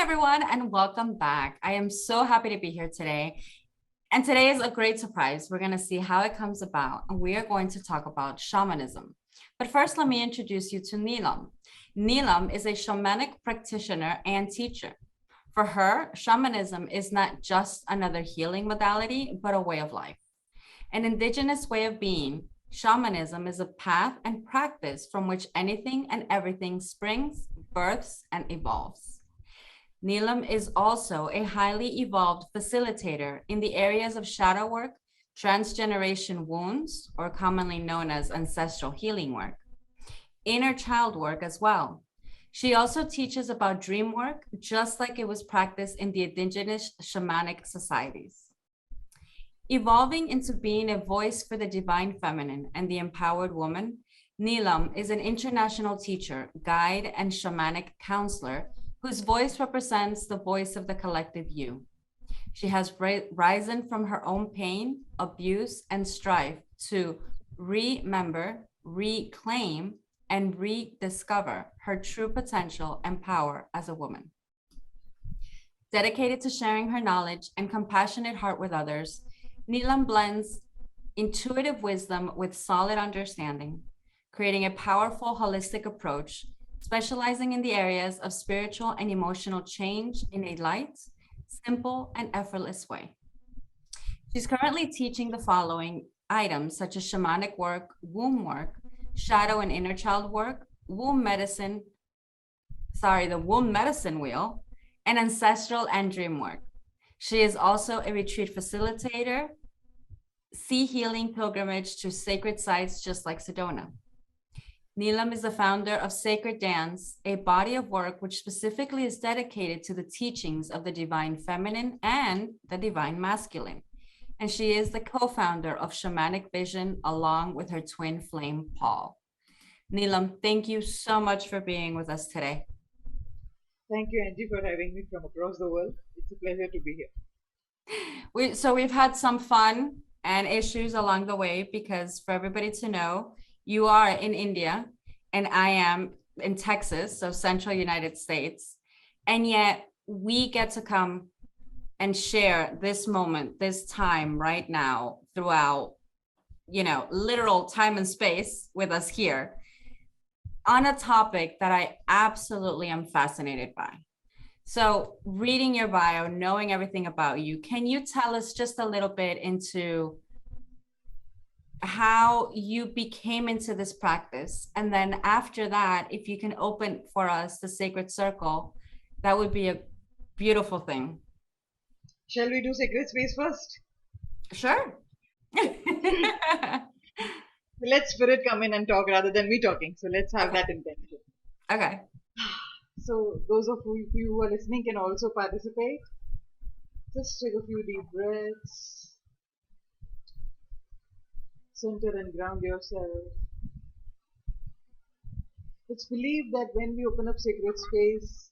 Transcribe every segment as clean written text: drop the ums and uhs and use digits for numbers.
everyone, and welcome back. I am so happy to be here today. And today is a great surprise. We're going to see how it comes about, and we are going to talk about shamanism. But first, let me introduce you to Neelum. Neelum is a shamanic practitioner and teacher. For her, shamanism is not just another healing modality, but a way of life. An indigenous way of being, shamanism is a path and practice from which anything and everything springs, births, and evolves. Neelum is also a highly evolved facilitator in the areas of shadow work, transgeneration wounds, or commonly known as ancestral healing work, inner child work as well. She also teaches about dream work, just like it was practiced in the indigenous shamanic societies. Evolving into being a voice for the divine feminine and the empowered woman, Neelum is an international teacher, guide, and shamanic counselor whose voice represents the voice of the collective you. She has risen from her own pain, abuse, and strife to remember, reclaim, and rediscover her true potential and power as a woman. Dedicated to sharing her knowledge and compassionate heart with others, Neelum blends intuitive wisdom with solid understanding, creating a powerful holistic approach, specializing in the areas of spiritual and emotional change in a light, simple, and effortless way. She's currently teaching the following items, such as shamanic work, womb work, shadow and inner child work, the womb medicine wheel, and ancestral and dream work. She is also a retreat facilitator, sea healing pilgrimage to sacred sites just like Sedona. Neelum is the founder of Sacred Dance, a body of work which specifically is dedicated to the teachings of the divine feminine and the divine masculine. And she is the co-founder of Shamanic Vision along with her twin flame, Paul. Neelum, thank you so much for being with us today. Thank you, Angie, for having me from across the world. It's a pleasure to be here. We've had some fun and issues along the way because for everybody to know, you are in India and I am in Texas, so central United States. And yet we get to come and share this moment, this time right now throughout, literal time and space with us here on a topic that I absolutely am fascinated by. So reading your bio, knowing everything about you, can you tell us just a little bit into how you became into this practice? And then after that, if you can open for us the sacred circle, that would be a beautiful thing. Shall we do sacred space first? Sure. Let spirit come in and talk rather than me talking. So let's have that intention. Okay. So those of you who are listening can also participate. Just take a few deep breaths. Center and ground yourself. It's believed that when we open up sacred space,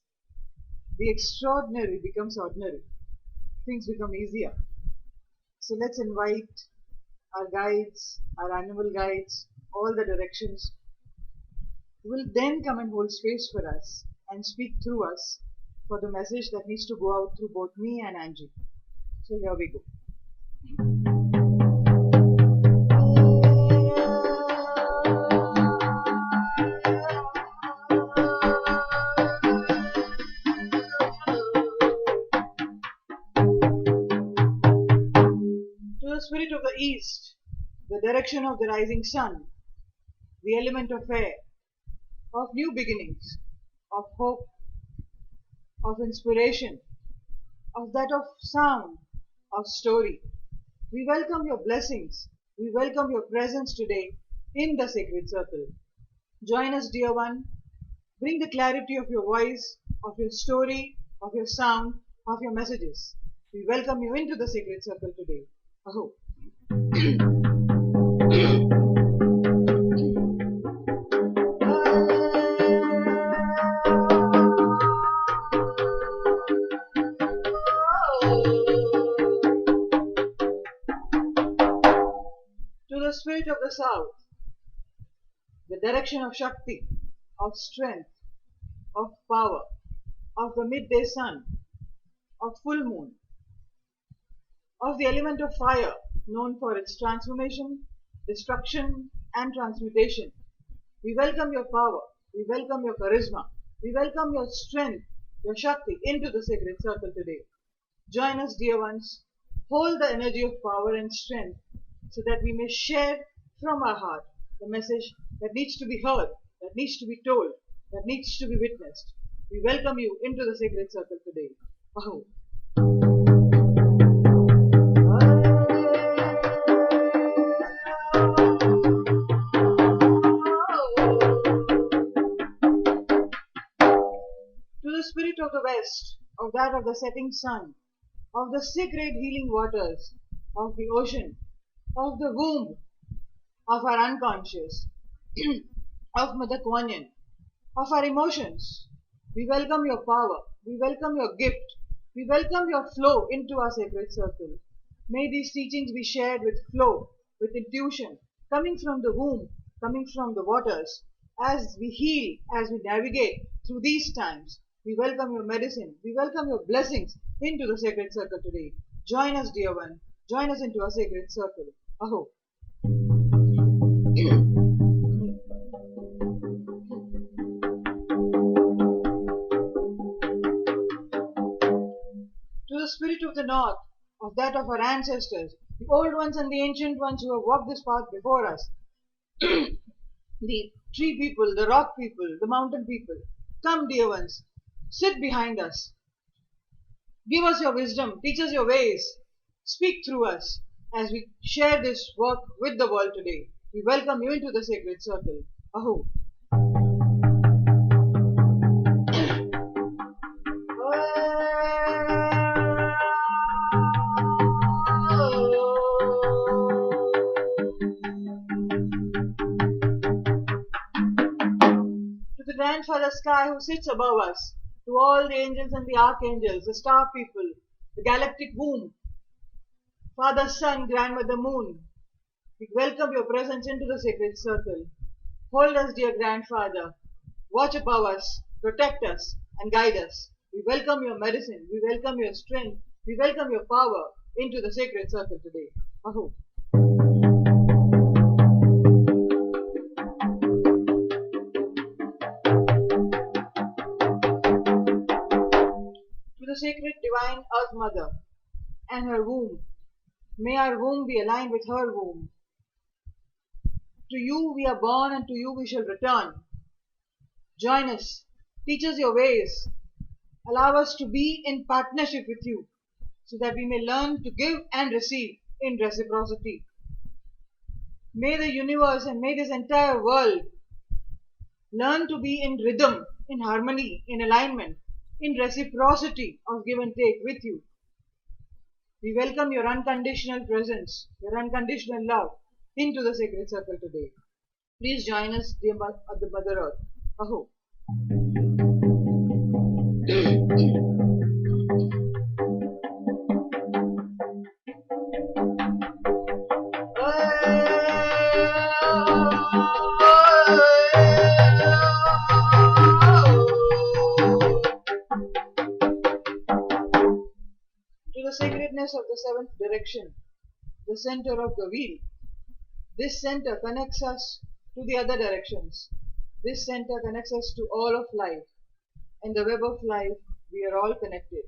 the extraordinary becomes ordinary. Things become easier. So let's invite our guides, our animal guides, all the directions will then come and hold space for us and speak through us for the message that needs to go out through both me and Angie. So here we go. Spirit of the East, the direction of the rising sun, the element of air, of new beginnings, of hope, of inspiration, of that of sound, of story. We welcome your blessings. We welcome your presence today in the sacred circle. Join us, dear one. Bring the clarity of your voice, of your story, of your sound, of your messages. We welcome you into the sacred circle today. Aho. To the spirit of the south, the direction of Shakti, of strength, of power, of the midday sun, of full moon, of the element of fire, known for its transformation, destruction, and transmutation. We welcome your power, we welcome your charisma, we welcome your strength, your Shakti into the sacred circle today. Join us, dear ones. Hold the energy of power and strength so that we may share from our heart the message that needs to be heard, that needs to be told, that needs to be witnessed. We welcome you into the sacred circle today. Aho. To the spirit of the west, of that of the setting sun, of the sacred healing waters, of the ocean, of the womb, of our unconscious, of Mother Kuan Yin, of our emotions. We welcome your power, we welcome your gift, we welcome your flow into our sacred circle. May these teachings be shared with flow, with intuition, coming from the womb, coming from the waters. As we heal, as we navigate through these times, we welcome your medicine, we welcome your blessings into the sacred circle today. Join us, dear one, join us into our sacred circle. Aho. To the spirit of the north, of that of our ancestors, the old ones and the ancient ones who have walked this path before us, the tree people, the rock people, the mountain people, come, dear ones, sit behind us. Give us your wisdom, teach us your ways, speak through us as we share this work with the world today. We welcome you into the sacred circle. Aho. To the grandfather sky who sits above us, to all the angels and the archangels, the star people, the galactic womb, Father Sun, Grandmother Moon, we welcome your presence into the sacred circle. Hold us, dear grandfather. Watch above us, protect us, and guide us. We welcome your medicine, we welcome your strength, we welcome your power into the sacred circle today. Aho. To the sacred divine Earth Mother and her womb, may our womb be aligned with her womb. To you we are born and to you we shall return. Join us, teach us your ways, allow us to be in partnership with you so that we may learn to give and receive in reciprocity. May the universe and may this entire world learn to be in rhythm, in harmony, in alignment, in reciprocity of give and take with you. We welcome your unconditional presence, your unconditional love into the sacred circle today. Please join us, dear the Mother Earth. Aho. To the sacredness of the seventh direction, the center of the wheel. This center connects us to the other directions. This center connects us to all of life. In the web of life, we are all connected.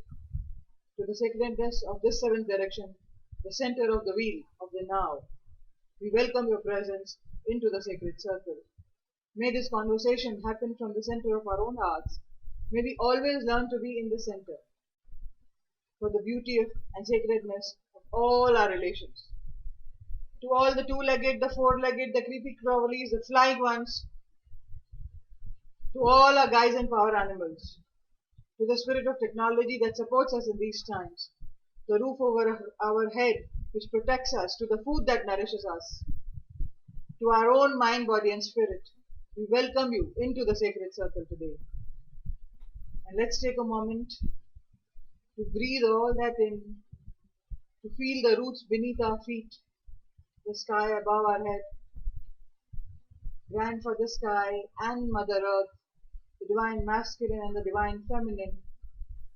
To the sacredness of this seventh direction, the center of the wheel of the now, we welcome your presence into the sacred circle. May this conversation happen from the center of our own hearts. May we always learn to be in the center for the beauty and sacredness of all our relations. To all the two-legged, the four-legged, the creepy crawlies, the flying ones, to all our guides and power animals, to the spirit of technology that supports us in these times, the roof over our head which protects us, to the food that nourishes us, to our own mind, body and spirit, we welcome you into the sacred circle today. And let's take a moment to breathe all that in, to feel the roots beneath our feet, the sky above our head, Grandfather Sky and Mother Earth, the divine masculine and the divine feminine,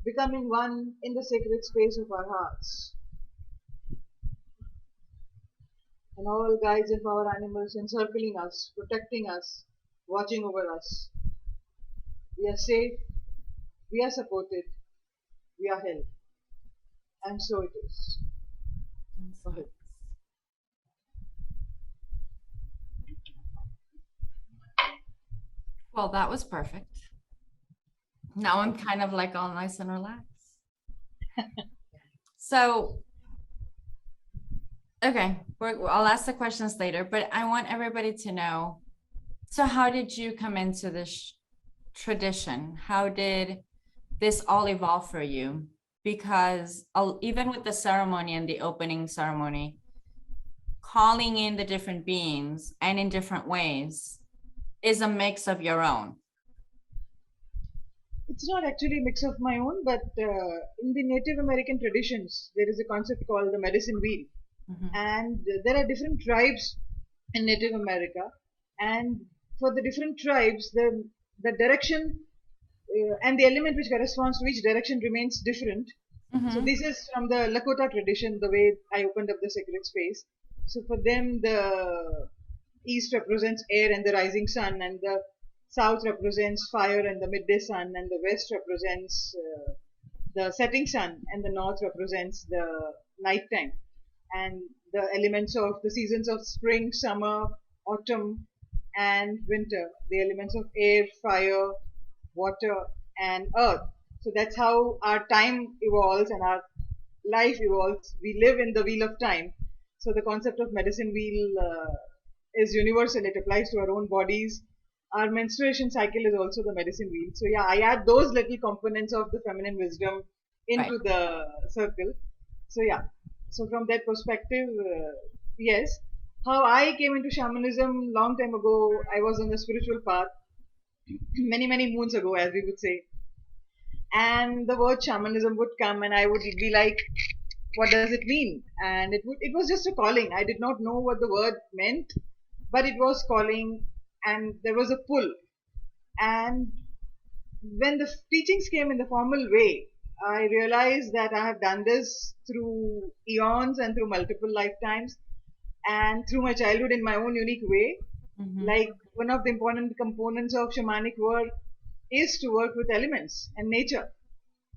becoming one in the sacred space of our hearts. And all guides and power animals encircling us, protecting us, watching over us. We are safe, we are supported, we are held. And so it is. Go ahead. Well, that was perfect. Now I'm kind of like all nice and relaxed. So, okay, I'll ask the questions later, but I want everybody to know. So, how did you come into this tradition? How did this all evolve for you? Because even with the ceremony and the opening ceremony, calling in the different beings and in different ways is a mix of your own. It's not actually a mix of my own, but in the Native American traditions, there is a concept called the medicine wheel. And there are different tribes in Native America. And for the different tribes, the direction and the element which corresponds to each direction remains different. So this is from the Lakota tradition, the way I opened up the sacred space. So for them, the east represents air and the rising sun, and the south represents fire and the midday sun, and the west represents the setting sun, and the north represents the nighttime. And the elements of the seasons of spring, summer, autumn, and winter, the elements of air, fire, water, and earth. So that's how our time evolves and our life evolves. We live in the wheel of time. So the concept of medicine wheel is universal. It applies to our own bodies. Our menstruation cycle is also the medicine wheel. So yeah, I add those little components of the feminine wisdom into the circle. So yeah, so from that perspective, yes. How I came into shamanism long time ago, I was on the spiritual path many moons ago, as we would say. And the word shamanism would come, and I would be like, what does it mean? And it was just a calling. I did not know what the word meant, but it was calling, and there was a pull. And when the teachings came in the formal way, I realized that I have done this through eons and through multiple lifetimes and through my childhood in my own unique way. Like one of the important components of shamanic work is to work with elements and nature.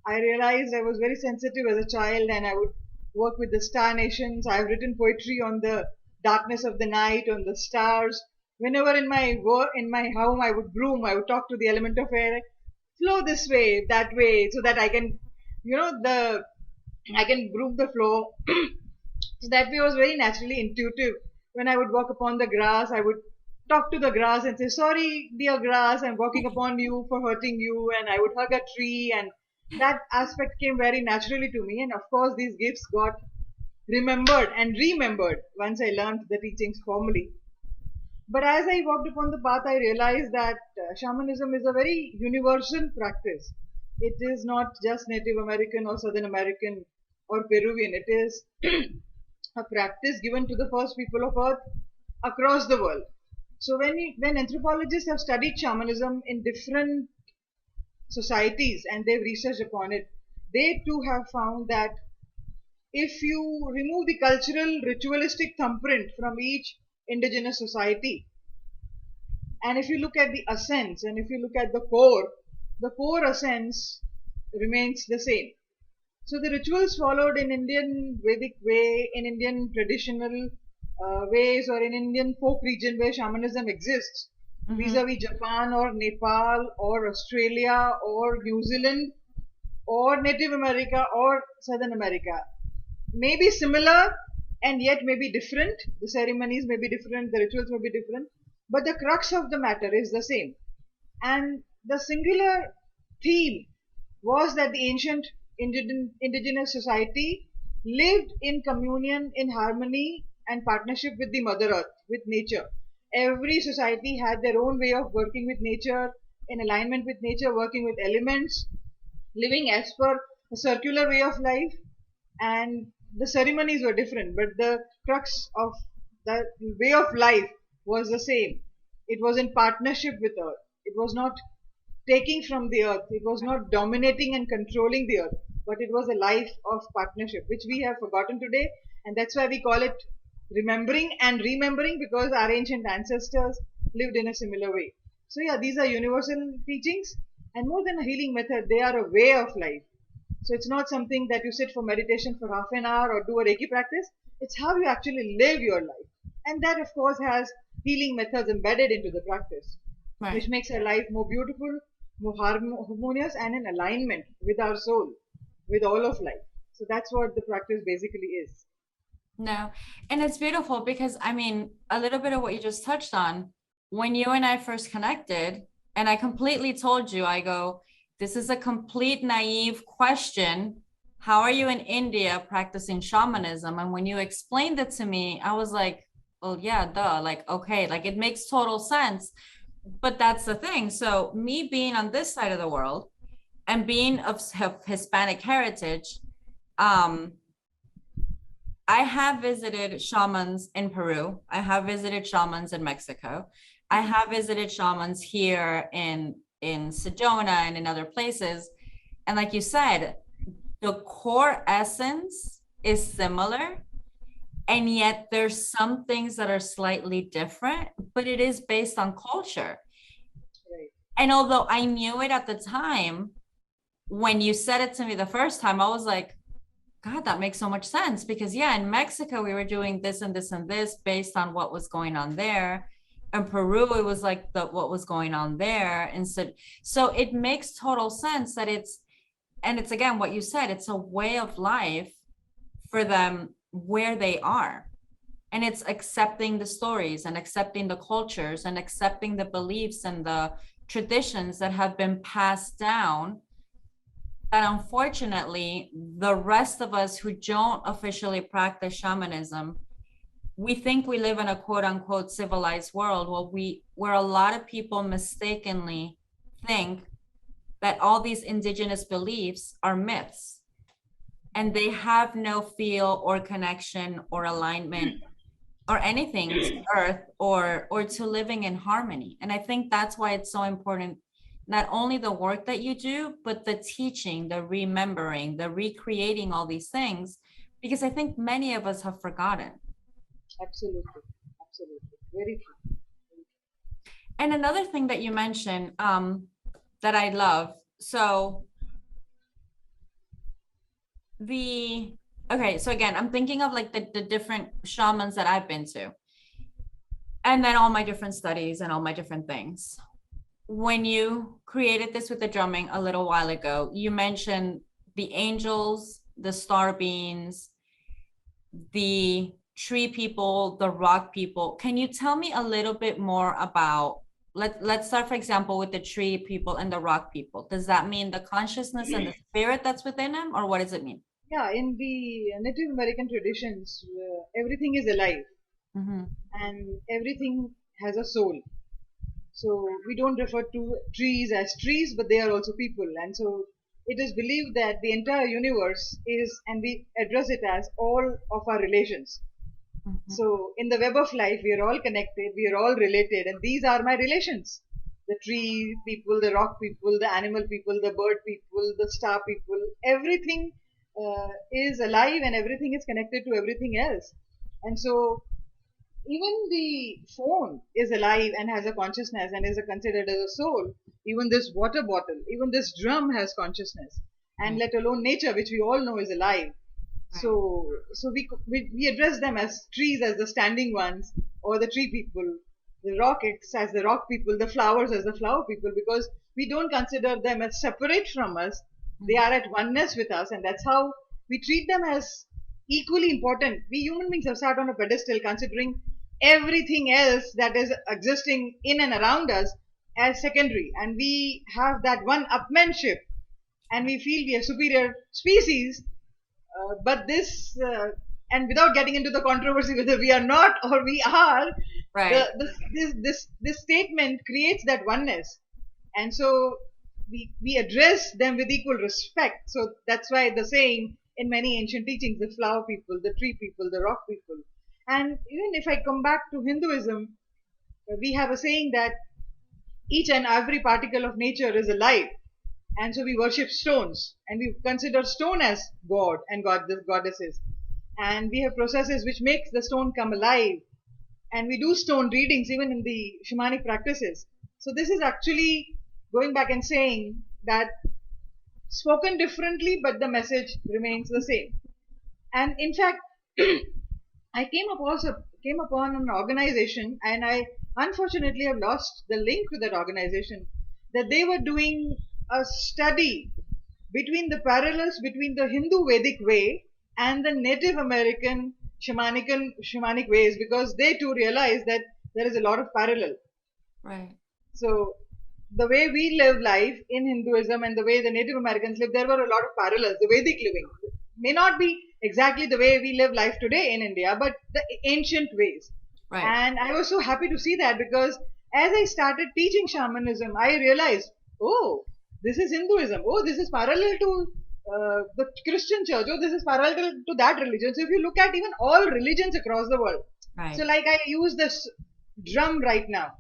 I realized I was very sensitive as a child, and I would work with the star nations. I've written poetry on the darkness of the night, on the stars. Whenever in my work, in my home, I would broom, I would talk to the element of air, flow this way, that way, so that I can, I can broom the flow. So that way was very naturally intuitive. When I would walk upon the grass, I would talk to the grass and say, sorry, dear grass, I'm walking upon you for hurting you. And I would hug a tree, and that aspect came very naturally to me. And of course, these gifts got remembered and remembered once I learned the teachings formally. But as I walked upon the path, I realized that shamanism is a very universal practice. It is not just Native American or Southern American or Peruvian. It is a practice given to the first people of Earth across the world. So when anthropologists have studied shamanism in different societies and they've researched upon it, they too have found that if you remove the cultural ritualistic thumbprint from each indigenous society, and if you look at the essence and if you look at the core essence remains the same. So the rituals followed in Indian Vedic way, in Indian traditional ways, or in Indian folk region where shamanism exists, vis-a-vis Japan or Nepal or Australia or New Zealand or Native America or Southern America, may be similar and yet may be different. The ceremonies may be different, the rituals may be different, but the crux of the matter is the same. And the singular theme was that the ancient indigenous society lived in communion, in harmony and partnership with the Mother Earth, with nature. Every society had their own way of working with nature, in alignment with nature, working with elements, living as per a circular way of life. And the ceremonies were different, but the crux of the way of life was the same. It was in partnership with Earth. It was not taking from the earth. It was not dominating and controlling the earth, but it was a life of partnership, which we have forgotten today. And that's why we call it remembering and remembering, because our ancient ancestors lived in a similar way. So yeah, these are universal teachings, and more than a healing method, they are a way of life. So it's not something that you sit for meditation for half an hour or do a Reiki practice. It's how you actually live your life. And that, of course, has healing methods embedded into the practice, which Right. makes our life more beautiful, more harmonious, and in alignment with our soul, with all of life. So that's what the practice basically is. No. And it's beautiful because I mean, a little bit of what you just touched on, when you and I first connected, and I completely told you, I go, this is a complete naive question. How are you in India practicing shamanism? And when you explained it to me, I was like, well, yeah, duh. Like, okay, like it makes total sense. But that's the thing. So, me being on this side of the world and being of Hispanic heritage, um, I have visited shamans in Peru. I have visited shamans in Mexico. I have visited shamans here in Sedona and in other places. And like you said, the core essence is similar, and yet there's some things that are slightly different, but it is based on culture. Right. And although I knew it at the time, when you said it to me the first time, I was like, God, that makes so much sense because yeah, in Mexico we were doing this and this and this based on what was going on there. In Peru, it was like the what was going on there. And so it makes total sense that it's again what you said, it's a way of life for them where they are. And it's accepting the stories and accepting the cultures and accepting the beliefs and the traditions that have been passed down, that unfortunately the rest of us who don't officially practice shamanism, we think we live in a quote unquote civilized world. Well, where a lot of people mistakenly think that all these indigenous beliefs are myths and they have no feel or connection or alignment or anything to earth or to living in harmony. And I think that's why it's so important, not only the work that you do, but the teaching, the remembering, the recreating all these things, because I think many of us have forgotten. Absolutely. Absolutely. Very true. And another thing that you mentioned, that I love, so the okay, so again, I'm thinking of like the different shamans that I've been to, and then all my different studies and all my different things. When you created this with the drumming a little while ago, you mentioned the angels, the star beings, the tree people, the rock people. Can you tell me a little bit more about, let's start, for example, with the tree people and the rock people. Does that mean the consciousness and the spirit that's within them, or what does it mean? Yeah, in the Native American traditions, everything is alive Mm-hmm. and everything has a soul. So we don't refer to trees as trees, but they are also people. And so it is believed that the entire universe is, and we address it as all of our relations. Mm-hmm. So in the web of life, we are all connected, we are all related, and these are my relations. The tree people, the rock people, the animal people, the bird people, the star people, everything is alive and everything is connected to everything else. And so even the phone is alive and has a consciousness and is considered as a soul. Even this water bottle, even this drum has consciousnness, and Right. let alone nature, which we all know is alive. Right. So we address them as trees, as the standing ones, or the tree people, the rocks as the rock people, the flowers as the flower people, because we don't consider them as separate from us. They Mm-hmm. are at oneness with us, and that's how we treat them as equally important. We human beings have sat on a pedestal considering everything else that is existing in and around us as secondary, and we have that one upmanship, and we feel we are superior species. But this, and without getting into the controversy whether we are not or we are, Right. this statement creates that oneness, and so we address them with equal respect. So that's why the saying in many ancient teachings, the flower people, the tree people, the rock people, and even if I come back to Hinduism, we have a saying that each and every particle of nature is alive. And so we worship stones and we consider stone as God and goddesses. And we have processes which makes the stone come alive. And we do stone readings even in the shamanic practices. So this is actually going back and saying that spoken differently, but the message remains the same. And in fact, I came upon an organization, and I unfortunately have lost the link to that organization, that they were doing a study between the parallels between the Hindu Vedic way and the Native American shamanic ways, because they too realized that there is a lot of parallel. Right. So the way we live life in Hinduism and the way the Native Americans live, there were a lot of parallels. The Vedic living may not be exactly the way we live life today in India, but the ancient ways. Right. And I was so happy to see that, because as I started teaching shamanism, I realized, oh, this is Hinduism. Oh, this is parallel to the Christian church. Oh, this is parallel to that religion. So if you look at even all religions across the world, Right. so like I use this drum right now.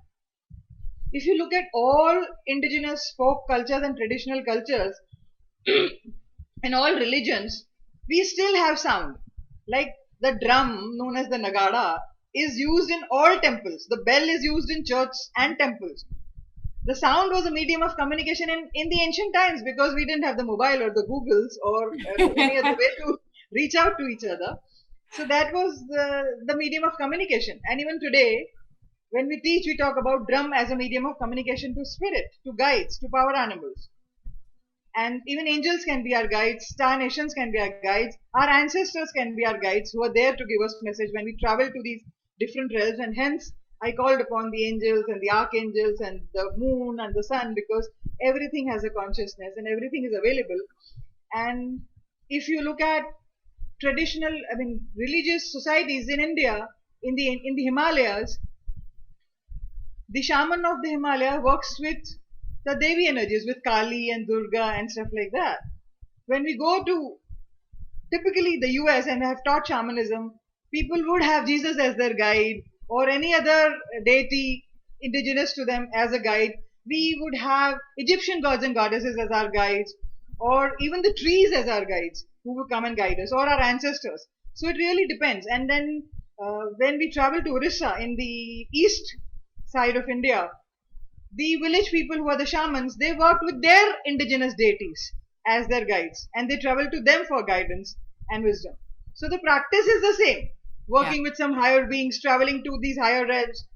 If you look at all indigenous folk cultures and traditional cultures in all religions, we still have sound. Like the drum, known as the nagada, is used in all temples. The bell is used in churches and temples. The sound was a medium of communication in the ancient times, because we didn't have the mobile or the Googles or any other way to reach out to each other. So that was the medium of communication. And even today, when we teach, we talk about drum as a medium of communication to spirit, to guides, to power animals. And even angels can be our guides, star nations can be our guides, our ancestors can be our guides, who are there to give us message when we travel to these different realms. And hence, I called upon the angels and the archangels and the moon and the sun, because everything has a consciousness and everything is available. And if you look at traditional, religious societies in India, in the Himalayas, the shaman of the Himalaya works with the Devi energies, with Kali and Durga and stuff like that. When we go to typically the US and have taught shamanism, people would have Jesus as their guide or any other deity indigenous to them as a guide. We would have Egyptian gods and goddesses as our guides, or even the trees as our guides who will come and guide us, or our ancestors. So it really depends. And then when we travel to Orissa in the east side of India, the village people who are the shamans, they work with their indigenous deities as their guides, and they travel to them for guidance and wisdom. So the practice is the same, working with some higher beings, traveling to these higher realms.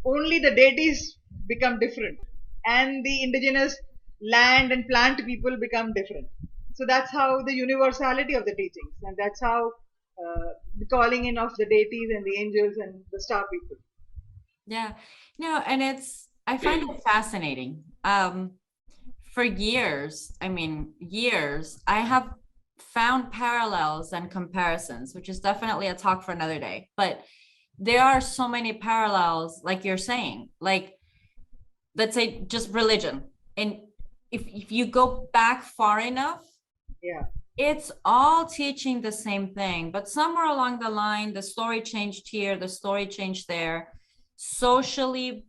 Only the deities become different, and the indigenous land and plant people become different. So that's how the universality of the teachings, and that's how the calling in of the deities and the angels and the star people. Yeah, no, and I find it fascinating. For years, I have found parallels and comparisons, which is definitely a talk for another day. But there are so many parallels, like you're saying, like, let's say just religion. And if you go back far enough, it's all teaching the same thing. But somewhere along the line, the story changed here, the story changed there. Socially,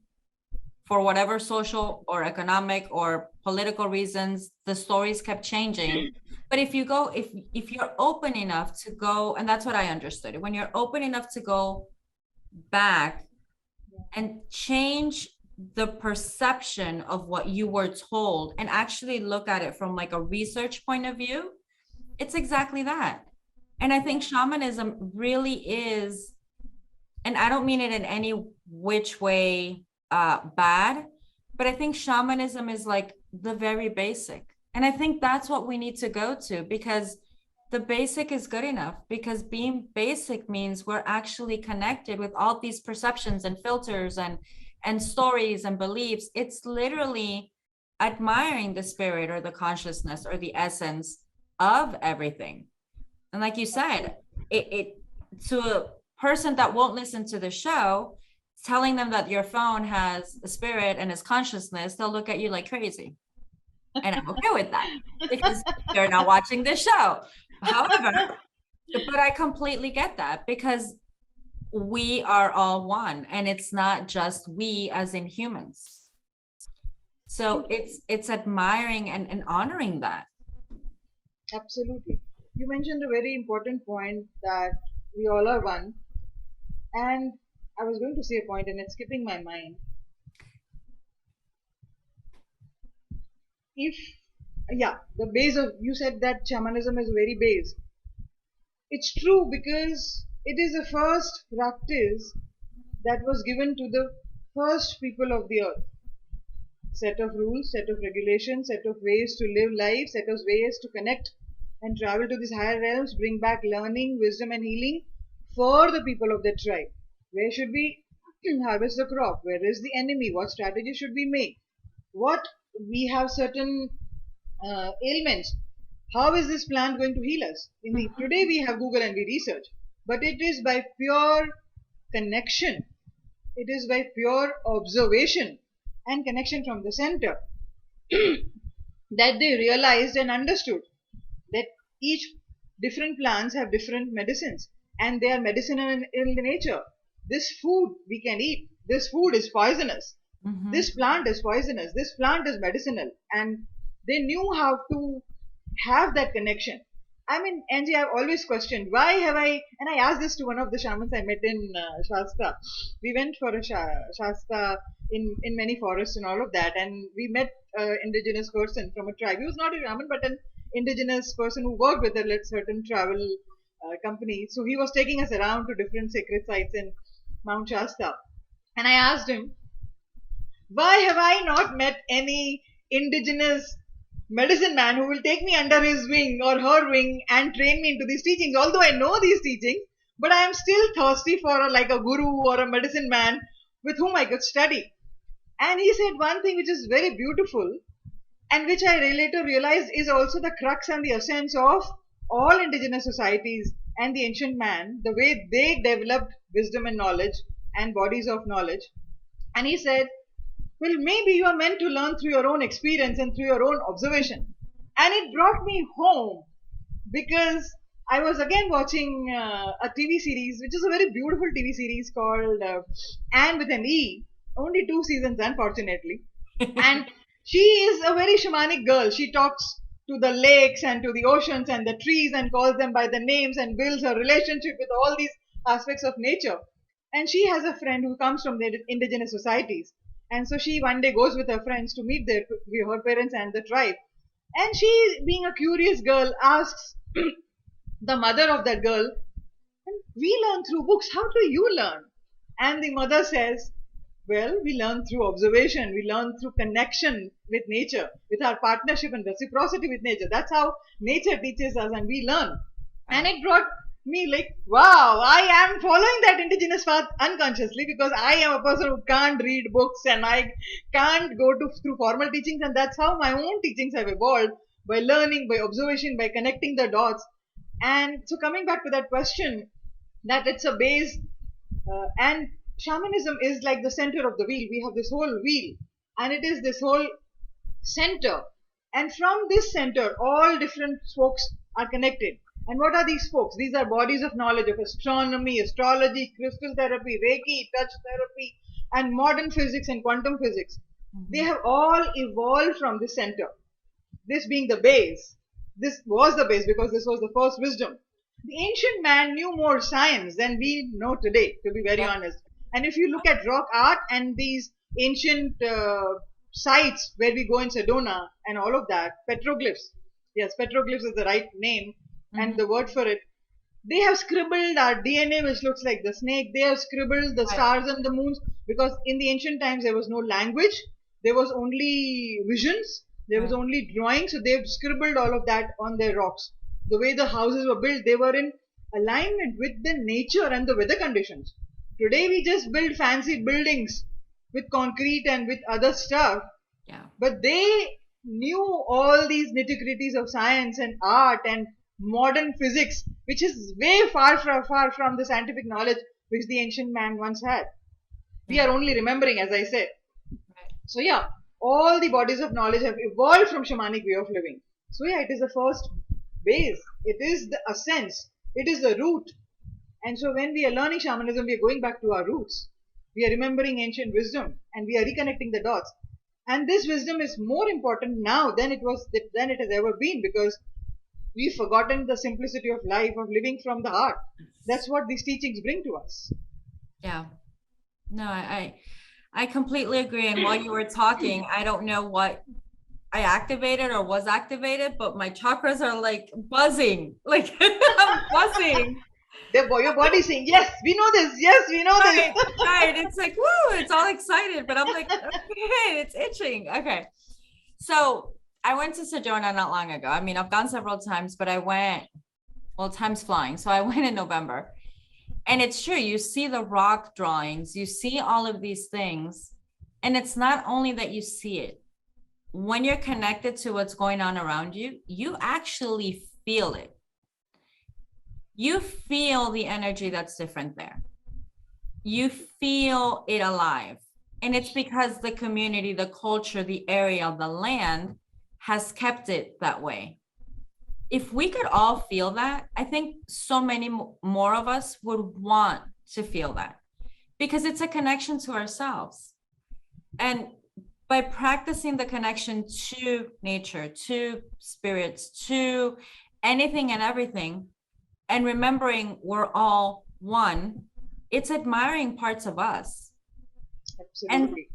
for whatever social or economic or political reasons, the stories kept changing. But if you're open enough to go, and that's what I understood, when you're open enough to go back and change the perception of what you were told and actually look at it from like a research point of view, it's exactly that. And I think shamanism really is, and I don't mean it in any which way bad, but I think shamanism is like the very basic. And I think that's what we need to go to, because the basic is good enough, because being basic means we're actually connected with all these perceptions and filters and stories and beliefs. It's literally admiring the spirit or the consciousness or the essence of everything. And like you said, it to a person that won't listen to the show, telling them that your phone has a spirit and is consciousness, they'll look at you like crazy. And I'm okay with that, because they're not watching this show. However, but I completely get that, because we are all one, and it's not just we as in humans. So it's admiring and honoring that. Absolutely. You mentioned a very important point that we all are one. And I was going to say a point and it's skipping my mind. If, yeah, the base of, you said that shamanism is very base. It's true because it is the first practice that was given to the first people of the earth. Set of rules, set of regulations, set of ways to live life, set of ways to connect and travel to these higher realms, bring back learning, wisdom, and healing for the people of that tribe. Where should we harvest the crop? Where is the enemy? What strategy should we make? What we have certain ailments. How is this plant going to heal us? Today we have Google and we research, but it is by pure connection. It is by pure observation and connection from the center that they realized and understood that each different plants have different medicines and they are medicinal in nature. This food we can eat. This food is poisonous. Mm-hmm. This plant is poisonous. This plant is medicinal. And they knew how to have that connection. I mean, Angie, I've always questioned why have I, and I asked this to one of the shamans I met in Shasta. We went for a Shasta in many forests and all of that, and we met an indigenous person from a tribe. He was not a shaman, but an indigenous person who worked with a certain travel company. So he was taking us around to different sacred sites in Mount Shasta. And I asked him, why have I not met any indigenous medicine man who will take me under his wing or her wing and train me into these teachings? Although I know these teachings, but I am still thirsty for like a guru or a medicine man with whom I could study. And he said one thing which is very beautiful and which I later realized is also the crux and the essence of all indigenous societies and the ancient man, the way they developed wisdom and knowledge and bodies of knowledge. And he said, well, maybe you are meant to learn through your own experience and through your own observation. And it brought me home because I was again watching a TV series, which is a very beautiful TV series called Anne with an E. Only 2 seasons, unfortunately. And she is a very shamanic girl. She talks to the lakes and to the oceans and the trees and calls them by the names and builds her relationship with all these aspects of nature. And she has a friend who comes from the indigenous societies. And so she one day goes with her friends to meet her parents and the tribe. And she, being a curious girl, asks the mother of that girl, we learn through books. How do you learn? And the mother says, well, we learn through observation. We learn through connection with nature, with our partnership and reciprocity with nature. That's how nature teaches us and we learn. And it brought me like, wow, I am following that indigenous path unconsciously because I am a person who can't read books and I can't go through formal teachings, and that's how my own teachings have evolved, by learning, by observation, by connecting the dots. And so coming back to that question, that it's a base and shamanism is like the center of the wheel. We have this whole wheel and it is this whole center, and from this center all different spokes are connected. And what are these spokes? These are bodies of knowledge of astronomy, astrology, crystal therapy, Reiki, touch therapy, and modern physics and quantum physics. They have all evolved from this center. This being the base. This was the base because this was the first wisdom. The ancient man knew more science than we know today, to be very honest. And if you look at rock art and these ancient sites where we go in Sedona and all of that, petroglyphs. Yes, petroglyphs is the right name and the word for it. They have scribbled our DNA, which looks like the snake. They have scribbled the stars and the moons, because in the ancient times there was no language. There was only visions. There was only drawing. So they've scribbled all of that on their rocks. The way the houses were built, they were in alignment with the nature and the weather conditions. Today we just build fancy buildings with concrete and with other stuff. Yeah. But they knew all these nitty-gritties of science and art and modern physics, which is way far from the scientific knowledge which the ancient man once had. We are only remembering, as I said. So yeah, all the bodies of knowledge have evolved from shamanic way of living. So yeah, it is the first base. It is the essence. It is the root. And so when we are learning shamanism, we are going back to our roots. We are remembering ancient wisdom and we are reconnecting the dots. And this wisdom is more important now than than it has ever been, because we've forgotten the simplicity of life, of living from the heart. That's what these teachings bring to us. Yeah. No, I completely agree. And while you were talking, I don't know what I activated or was activated, but my chakras are like buzzing. Like I'm buzzing. Your body saying, yes, we know this. Yes, we know Right, this. right. It's like, woo, it's all excited, but I'm like, okay, it's itching. Okay. So I went to Sedona not long ago. I mean, I've gone several times, but I went, well, time's flying. So I went in November. And it's true, you see the rock drawings, you see all of these things. And it's not only that you see it. When you're connected to what's going on around you, you actually feel it. You feel the energy that's different there. You feel it alive. And it's because the community, the culture, the area, the land has kept it that way. If we could all feel that, I think so many more of us would want to feel that, because it's a connection to ourselves. And by practicing the connection to nature, to spirits, to anything and everything, and remembering we're all one, it's admiring parts of us. Absolutely.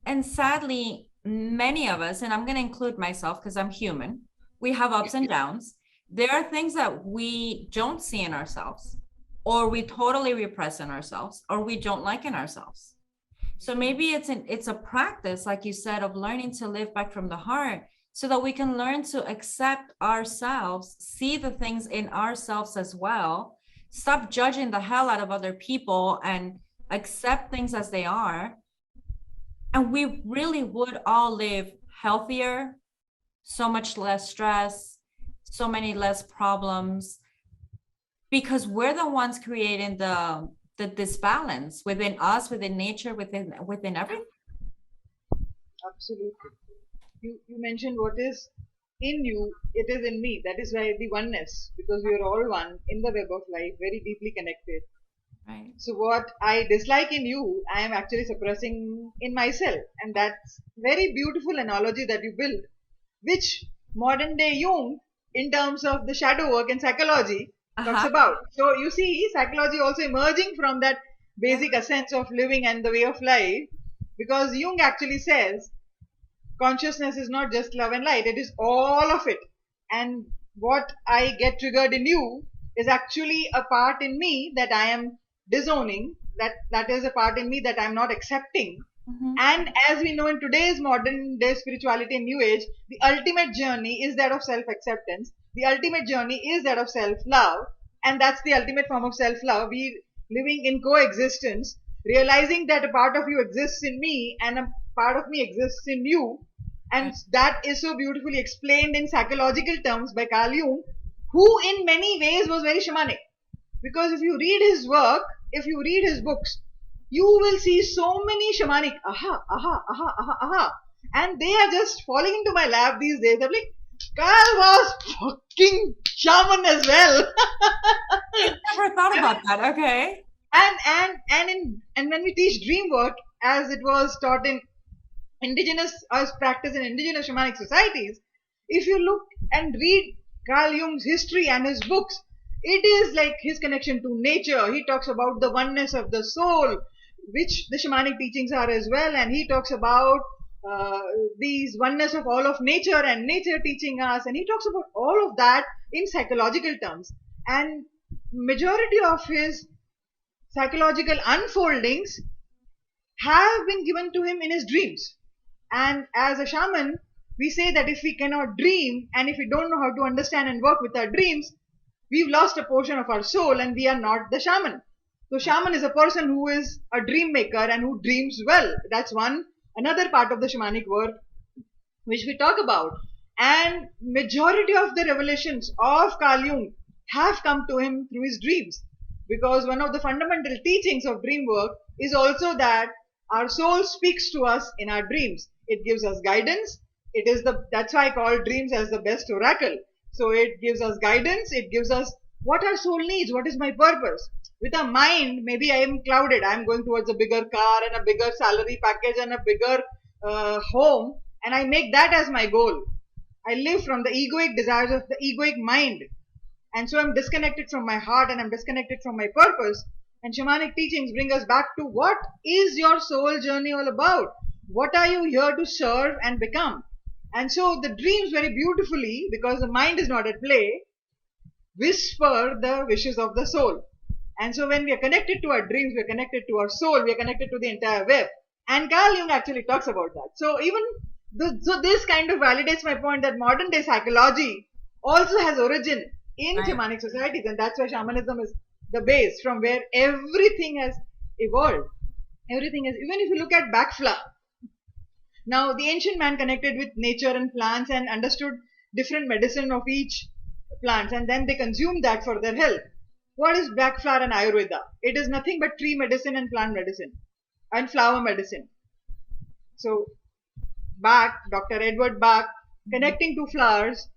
And sadly, many of us, and I'm going to include myself because I'm human, we have ups and downs. There are things that we don't see in ourselves, or we totally repress in ourselves, or we don't like in ourselves. So maybe it's a practice, like you said, of learning to live back from the heart, so that we can learn to accept ourselves, see the things in ourselves as well, stop judging the hell out of other people, and accept things as they are. And we really would all live healthier, so much less stress, so many less problems, because we're the ones creating the disbalance within us, within nature, within everything. Absolutely. You mentioned what is in you, it is in me. That is why the oneness, because we are all one in the web of life, very deeply connected. Right. So what I dislike in you, I am actually suppressing in myself. And that's very beautiful analogy that you built, which modern day Jung, in terms of the shadow work and psychology, talks about. So you see psychology also emerging from that basic essence of living and the way of life, because Jung actually says consciousness is not just love and light, it is all of it. And what I get triggered in you is actually a part in me that I am disowning, that is a part in me that I'm not accepting. And as we know in today's modern day spirituality and new age, the ultimate journey is that of self-acceptance. The ultimate journey is that of self-love. And that's the ultimate form of self-love. We living in coexistence, realizing that a part of you exists in me and a part of me exists in you. And that is so beautifully explained in psychological terms by Carl Jung, who in many ways was very shamanic. Because if you read his work, if you read his books, you will see so many shamanic aha. And they are just falling into my lap these days. I'm like, Carl was fucking shaman as well. I never thought about that. Okay. And when we teach dream work, as it was taught in as practice in indigenous shamanic societies, if you look and read Carl Jung's history and his books, it is like his connection to nature. He talks about the oneness of the soul, which the shamanic teachings are as well, and he talks about these oneness of all of nature and nature teaching us, and he talks about all of that in psychological terms. And majority of his psychological unfoldings have been given to him in his dreams. And as a shaman, we say that if we cannot dream and if we don't know how to understand and work with our dreams, we've lost a portion of our soul and we are not the shaman. So shaman is a person who is a dream maker and who dreams well. That's another part of the shamanic work which we talk about. And majority of the revelations of Carl Jung have come to him through his dreams, because one of the fundamental teachings of dream work is also that our soul speaks to us in our dreams. It gives us guidance. That's why I call dreams as the best oracle. So it gives us guidance. It gives us what our soul needs. What is my purpose? With a mind, maybe I am clouded. I am going towards a bigger car and a bigger salary package and a bigger home and I make that as my goal. I live from the egoic desires of the egoic mind. And so I'm disconnected from my heart and I'm disconnected from my purpose. And shamanic teachings bring us back to what is your soul journey all about? What are you here to serve and become? And so the dreams very beautifully, because the mind is not at play, whisper the wishes of the soul. And so when we are connected to our dreams, we are connected to our soul, we are connected to the entire web. And Carl Jung actually talks about that. So even so this kind of validates my point that modern day psychology also has origin in shamanic societies, and that's why shamanism is the base from where everything has evolved. Everything is, even if you look at Bakfla, now the ancient man connected with nature and plants and understood different medicine of each plants, and then they consumed that for their health. What is black flower and Ayurveda? It is nothing but tree medicine and plant medicine and flower medicine. So Bach, Dr. Edward Bach, connecting to flowers,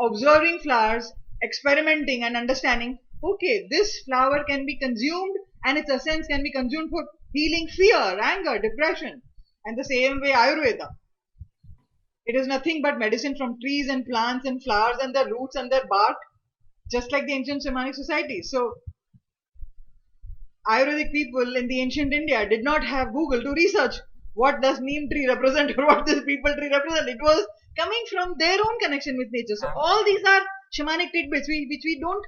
observing flowers, experimenting and understanding, okay, this flower can be consumed and its essence can be consumed for healing fear, anger, depression. And the same way Ayurveda. It is nothing but medicine from trees and plants and flowers and their roots and their bark, just like the ancient shamanic societies. So Ayurvedic people in the ancient India did not have Google to research what does neem tree represent or what does people tree represent. It was coming from their own connection with nature. So all these are shamanic tidbits which we don't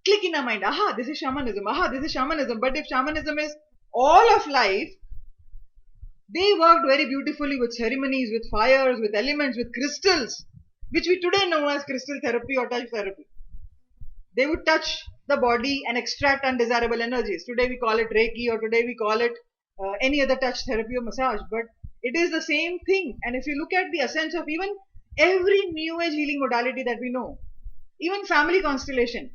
click in our mind. Aha, this is shamanism. Aha, this is shamanism. But if shamanism is all of life, they worked very beautifully with ceremonies, with fires, with elements, with crystals, which we today know as crystal therapy or touch therapy. They would touch the body and extract undesirable energies. Today we call it Reiki, or today we call it any other touch therapy or massage, but it is the same thing. And if you look at the essence of even every new age healing modality that we know, even family constellation,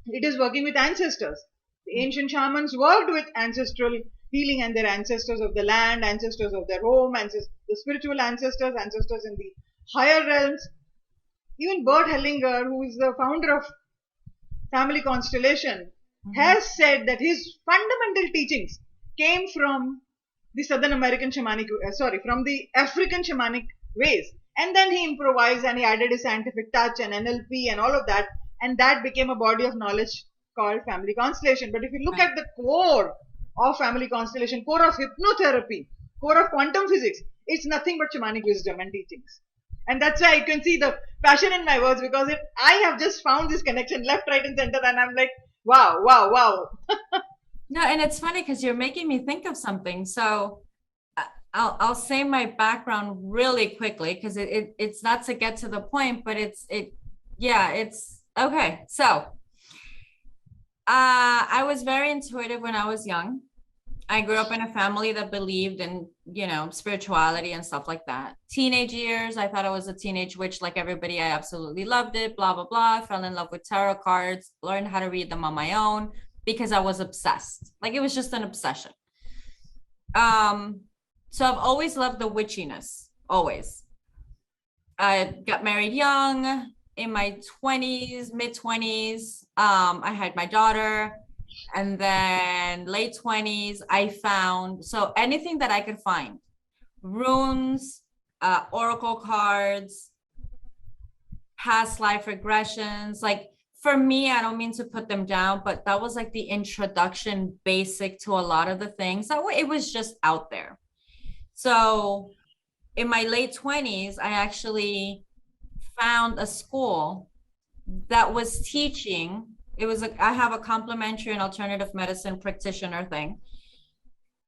it is working with ancestors. The ancient shamans worked with ancestral healing and their ancestors of the land, ancestors of their home, the spiritual ancestors, ancestors in the higher realms. Even Bert Hellinger, who is the founder of Family Constellation, has said that his fundamental teachings came from the Southern American shamanic, from the African shamanic ways. And then he improvised and he added his scientific touch and NLP and all of that. And that became a body of knowledge called Family Constellation. But if you look at the core of Family Constellation, core of hypnotherapy, core of quantum physics, it's nothing but shamanic wisdom and teachings. And that's why you can see the passion in my words, because I have just found this connection left, right and center, and I'm like, wow, wow, wow. No, and it's funny because you're making me think of something. So I'll say my background really quickly because it's not to get to the point, but it's okay. So I was very intuitive when I was young. I grew up in a family that believed in, spirituality and stuff like that. Teenage years, I thought I was a teenage witch like everybody. I absolutely loved it, blah, blah, blah. Fell in love with tarot cards, learned how to read them on my own because I was obsessed. Like it was just an obsession. So I've always loved the witchiness, always. I got married young, in my 20s, mid-20s. I had my daughter. And then late 20s, I found, so anything that I could find, runes, oracle cards, past life regressions. Like for me, I don't mean to put them down, but that was like the introduction basic to a lot of the things. So it was just out there. So in my late 20s, I actually found a school that was teaching. I have a complementary and alternative medicine practitioner thing.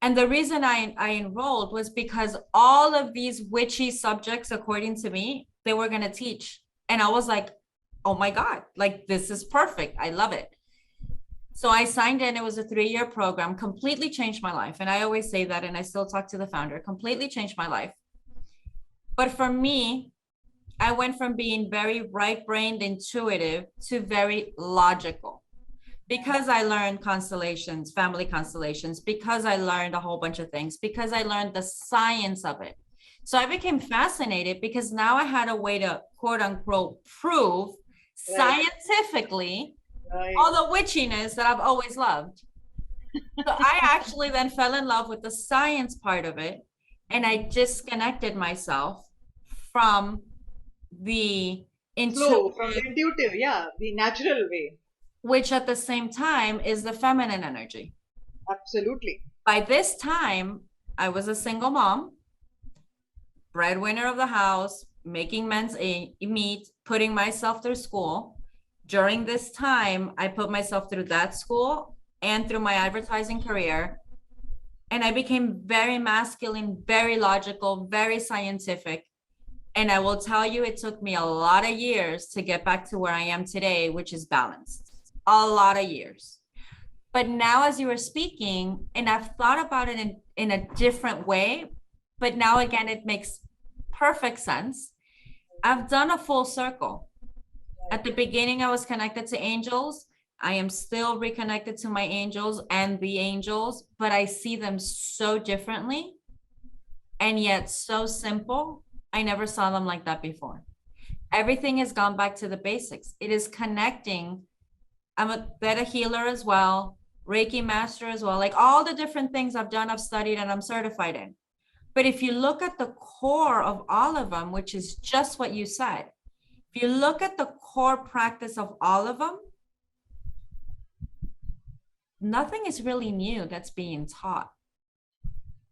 And the reason I enrolled was because all of these witchy subjects, according to me, they were going to teach. And I was like, oh my God, like this is perfect. I love it. So I signed in. It was a 3-year program, completely changed my life. And I always say that, and I still talk to the founder, completely changed my life. But for me, I went from being very right-brained, intuitive to very logical because I learned constellations, family constellations, because I learned a whole bunch of things, because I learned the science of it. So I became fascinated because now I had a way to quote unquote prove scientifically all the witchiness that I've always loved. So I actually then fell in love with the science part of it. and I disconnected myself from the Flow from the intuitive, intuitive, yeah, the natural way. which at the same time is the feminine energy. Absolutely. By this time, I was a single mom, breadwinner of the house, making men's meat, putting myself through school. During this time, I put myself through that school and through my advertising career. And I became very masculine, very logical, very scientific. And I will tell you, it took me a lot of years to get back to where I am today, which is balanced. A lot of years. But now, as you were speaking, and I've thought about it in a different way, but now again, it makes perfect sense. I've done a full circle. At the beginning, I was connected to angels. I am still reconnected to my angels and the angels, but I see them so differently and yet so simple. I never saw them like that before. Everything has gone back to the basics. It is connecting. I'm a Theta healer as well, Reiki master as well, like all the different things I've done, I've studied, and I'm certified in. But if you look at the core of all of them, which is just what you said, if you look at the core practice of all of them, nothing is really new that's being taught.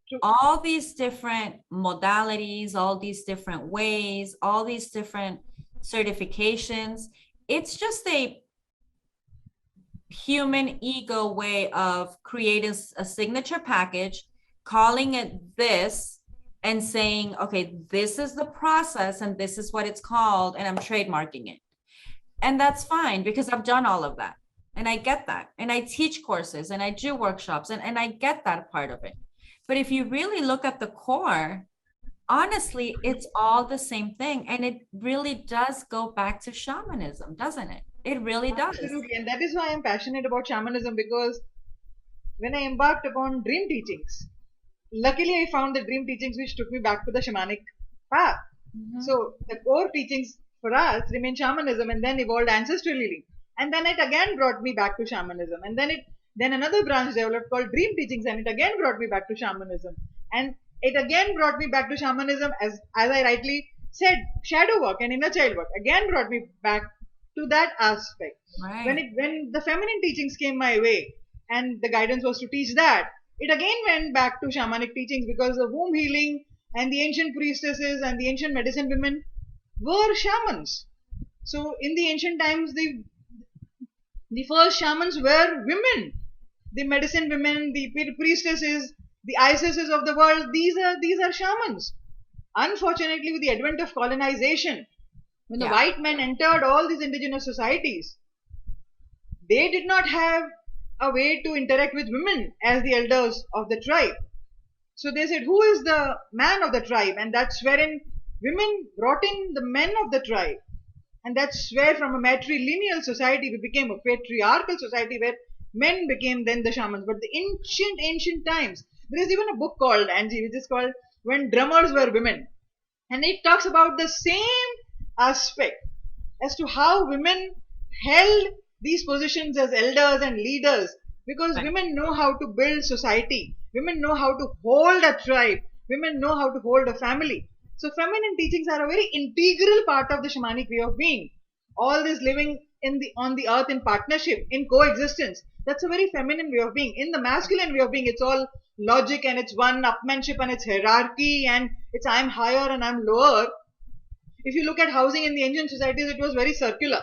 True. All these different modalities, all these different ways, all these different certifications, it's just a human ego way of creating a signature package, calling it this, and saying, okay, this is the process and this is what it's called, and I'm trademarking it. And that's fine because I've done all of that. And I get that. And I teach courses and I do workshops and I get that part of it. But if you really look at the core, honestly, it's all the same thing. And it really does go back to shamanism, doesn't it? It really does. Absolutely. And that is why I'm passionate about shamanism, because when I embarked upon dream teachings, luckily I found the dream teachings which took me back to the shamanic path. Mhm. So the core teachings for us remain shamanism, and then evolved ancestral healing. And then it again brought me back to shamanism. And then another branch developed called dream teachings, and it again brought me back to shamanism. And it again brought me back to shamanism, as I rightly said, shadow work and inner child work again brought me back to that aspect. Right. When the feminine teachings came my way and the guidance was to teach that, it again went back to shamanic teachings, because the womb healing and the ancient priestesses and the ancient medicine women were shamans. So in the ancient times, the first shamans were women. The medicine women, the priestesses, the Isises of the world, these are shamans. Unfortunately, with the advent of colonization, when the white men entered all these indigenous societies, they did not have a way to interact with women as the elders of the tribe. So they said, who is the man of the tribe? And that's wherein women brought in the men of the tribe. And that's where, from a matrilineal society, we became a patriarchal society where men became then the shamans. But the ancient times, there is even a book called, Angie, which is called When Drummers Were Women. And it talks about the same aspect as to how women held these positions as elders and leaders, because women know how to build society, women know how to hold a tribe, women know how to hold a family. So feminine teachings are a very integral part of the shamanic way of being. All this living on the earth in partnership, in coexistence, that's a very feminine way of being. In the masculine way of being, it's all logic and it's one upmanship and it's hierarchy and it's I'm higher and I'm lower. If you look at housing in the ancient societies, it was very circular.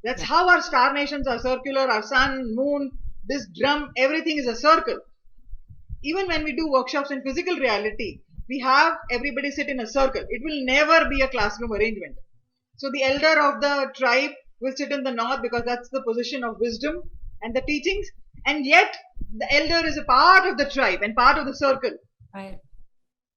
That's how our star nations are circular, our sun, moon, this drum, everything is a circle. Even when we do workshops in physical reality, we have everybody sit in a circle. It will never be a classroom arrangement. So the elder of the tribe will sit in the north because that's the position of wisdom and the teachings. And yet the elder is a part of the tribe and part of the circle. Right.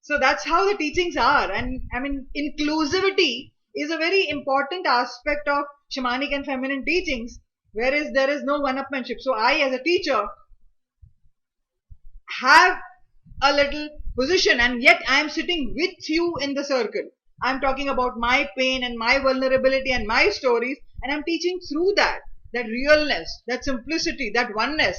So that's how the teachings are. And I mean, inclusivity is a very important aspect of shamanic and feminine teachings, whereas there is no one-upmanship. So I, as a teacher, have a little position, and yet I am sitting with you in the circle. I'm talking about my pain and my vulnerability and my stories, and I'm teaching through that realness, that simplicity, that oneness,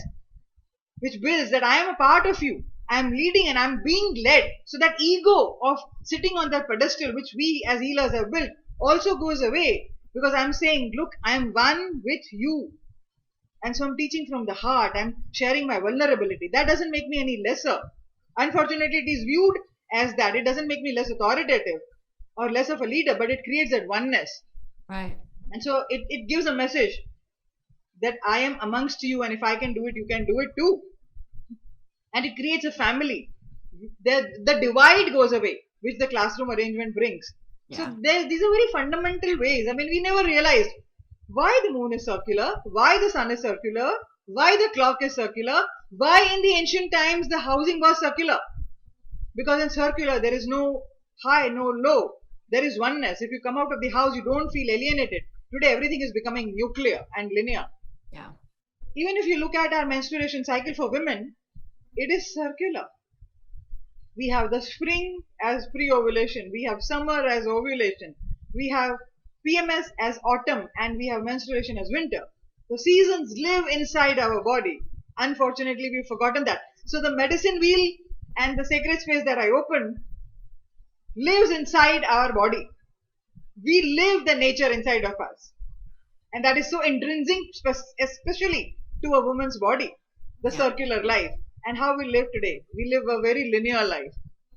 which builds that I am a part of you. I'm leading and I'm being led. So that ego of sitting on that pedestal, which we as healers have built, also goes away, because I'm saying, look, I'm one with you. And so I'm teaching from the heart. I'm sharing my vulnerability. That doesn't make me any lesser. Unfortunately, it is viewed as that. It doesn't make me less authoritative or less of a leader, but it creates that oneness. Right. And so it gives a message that I am amongst you, and if I can do it, you can do it too. And it creates a family. The divide goes away, which the classroom arrangement brings. Yeah. So these are very fundamental ways. I mean, we never realized why the moon is circular, why the sun is circular, why the clock is circular, why in the ancient times the housing was circular. Because in circular there is no high, no low. There is oneness. If you come out of the house, you don't feel alienated. Today everything is becoming nuclear and linear. Yeah. Even if you look at our menstruation cycle for women, it is circular. We have the spring as pre-ovulation. We have summer as ovulation. We have PMS as autumn, and we have menstruation as winter. The seasons live inside our body. Unfortunately, we've forgotten that. So the medicine wheel and the sacred space that I opened lives inside our body. We live the nature inside of us. And that is so intrinsic, especially to a woman's body, the circular life. And how we live today. We live a very linear life.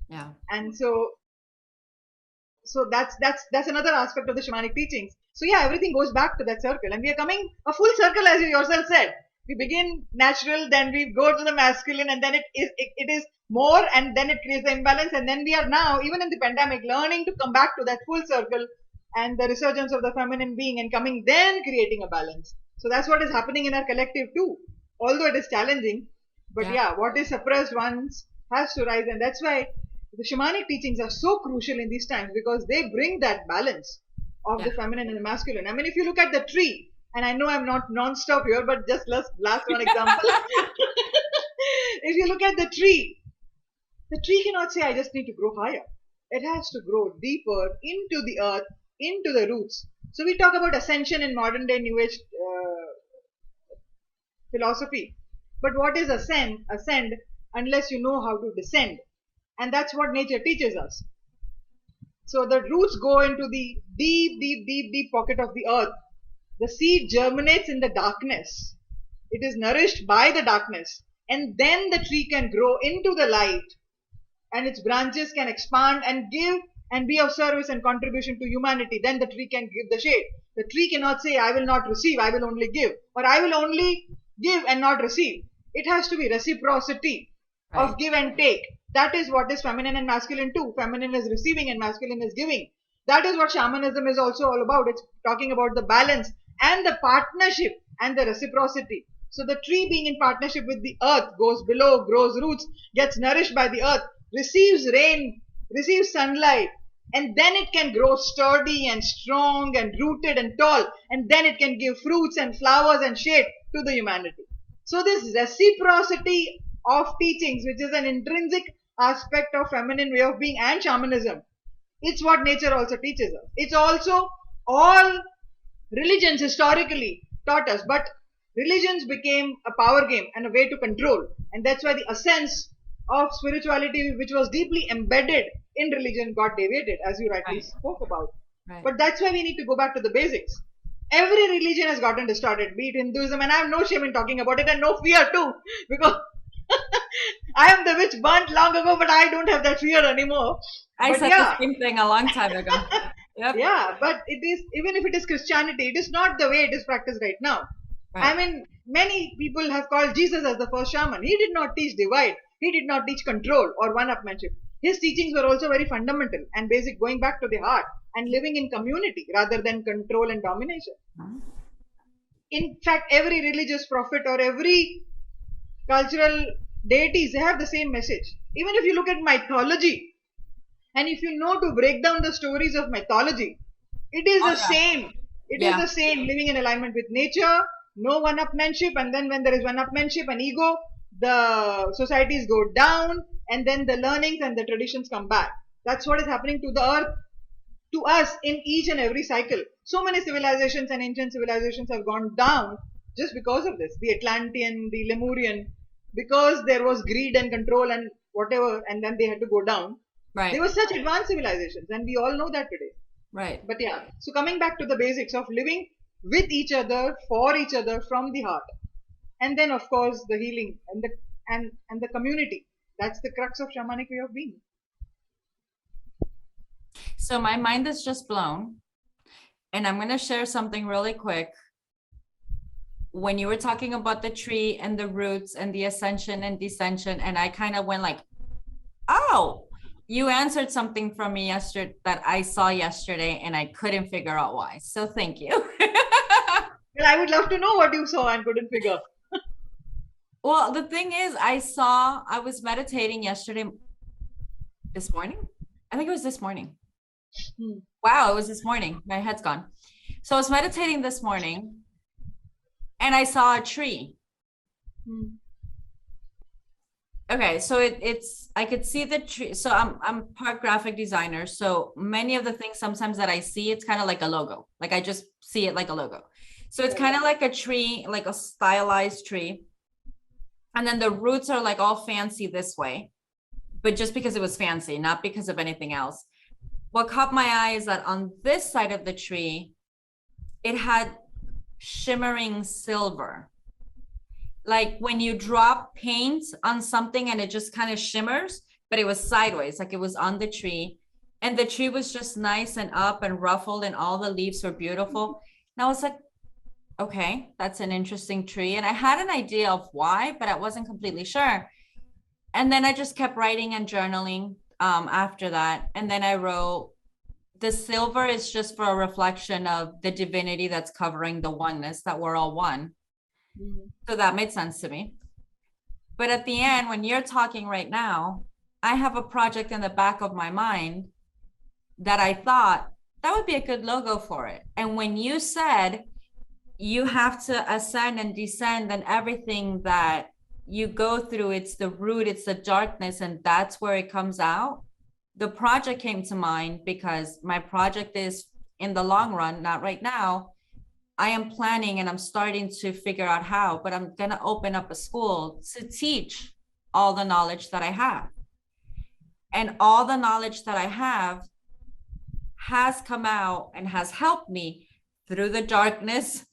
Yeah. And so that's another aspect of the shamanic teachings. So yeah, everything goes back to that circle, and we are coming a full circle, as you yourself said. We begin natural, then we go to the masculine, and then it is more, and then it creates the imbalance, and then we are now, even in the pandemic, learning to come back to that full circle and the resurgence of the feminine being, and coming then creating a balance. So that's what is happening in our collective too, although it is challenging. But yeah, what is suppressed once has to rise, and that's why the shamanic teachings are so crucial in these times, because they bring that balance of the feminine and the masculine. I mean, if you look at the tree, and I know I'm not non-stop here, but just last one example. If you look at the tree cannot say, I just need to grow higher. It has to grow deeper into the earth, into the roots. So we talk about ascension in modern day New Age philosophy. But what is ascend unless you know how to descend? And that's what nature teaches us. So the roots go into the deep pocket of the earth. The seed germinates in the darkness. It is nourished by the darkness. And then the tree can grow into the light. And its branches can expand and give and be of service and contribution to humanity. Then the tree can give the shade. The tree cannot say, I will not receive, I will only give. Or I will only give and not receive. It has to be reciprocity of give and take. That is what is feminine and masculine too. Feminine is receiving and masculine is giving. That is what shamanism is also all about. It's talking about the balance and the partnership and the reciprocity. So the tree being in partnership with the earth goes below, grows roots, gets nourished by the earth, receives rain, receives sunlight, and then it can grow sturdy and strong and rooted and tall, and then it can give fruits and flowers and shade to the humanity. So this reciprocity of teachings, which is an intrinsic aspect of feminine way of being and shamanism, it's what nature also teaches us. It's also all religions historically taught us, but religions became a power game and a way to control, and that's why the essence of spirituality, which was deeply embedded in religion, got deviated, as you rightly spoke about. But that's why we need to go back to the basics. Every religion has gotten distorted, be it Hinduism, and I have no shame in talking about it, and no fear too, because I am the witch burnt long ago, but I don't have that fear anymore. I said the same thing a long time ago. Yeah, but it is, even if it is Christianity, it is not the way it is practiced right now. I mean, many people have called Jesus as the first shaman. He did not teach divide. He did not teach control or one-upmanship. His teachings were also very fundamental and basic, going back to the heart and living in community rather than control and domination. In fact, every religious prophet or every cultural deities, they have the same message. Even if you look at mythology, and if you know to break down the stories of mythology, it is the same. It is the same, living in alignment with nature, no one-upmanship, and then when there is one-upmanship and ego, the societies go down, and then the learnings and the traditions come back. That's what is happening to the earth, to us, in each and every cycle. So many civilizations and ancient civilizations have gone down just because of this. The Atlantean, the Lemurian, because there was greed and control and whatever, and then they had to go down. Right. They were such advanced civilizations, and we all know that today. Right. But yeah, so coming back to the basics of living with each other, for each other, from the heart, and then of course the healing and the community. That's the crux of shamanic way of being. So my mind is just blown, and I'm going to share something really quick. When you were talking about the tree and the roots and the ascension and descension, and I kind of went like, oh, you answered something from me yesterday that I saw yesterday, and I couldn't figure out why. So thank you. Well, I would love to know what you saw and couldn't figure. Well, the thing is, I was meditating this morning. I think it was this morning. Wow, it was this morning. My head's gone. So I was meditating this morning and I saw a tree. Okay, so I could see the tree. So I'm part graphic designer. So many of the things sometimes that I see, it's kind of like a logo. Like I just see it like a logo. So it's kind of like a tree, like a stylized tree. And then the roots are like all fancy this way, but just because it was fancy, not because of anything else. What caught my eye is that on this side of the tree, it had shimmering silver. Like when you drop paint on something and it just kind of shimmers, but it was sideways, like it was on the tree. And the tree was just nice and up and ruffled and all the leaves were beautiful. And I was like, okay, that's an interesting tree. And I had an idea of why, but I wasn't completely sure. And then I just kept writing and journaling after that. And then I wrote, the silver is just for a reflection of the divinity that's covering the oneness, that we're all one. So that made sense to me. But at the end, when you're talking right now, I have a project in the back of my mind that I thought that would be a good logo for it. And when you said you have to ascend and descend and everything that you go through, it's the root, it's the darkness, and that's where it comes out. The project came to mind because my project is in the long run, not right now. I am planning and I'm starting to figure out how, but I'm going to open up a school to teach all the knowledge that I have. And all the knowledge that I have has come out and has helped me through the darkness,